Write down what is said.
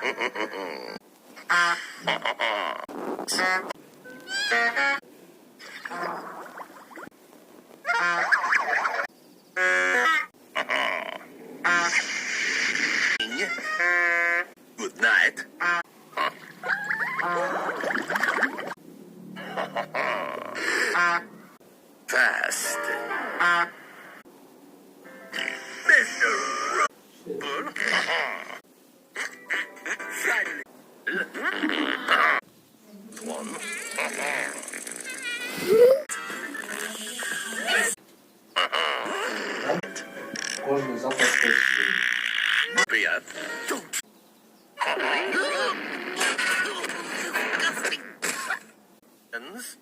Good night. Fast. Mr. Finally. One. Кожний запах свій. Прият. Ends.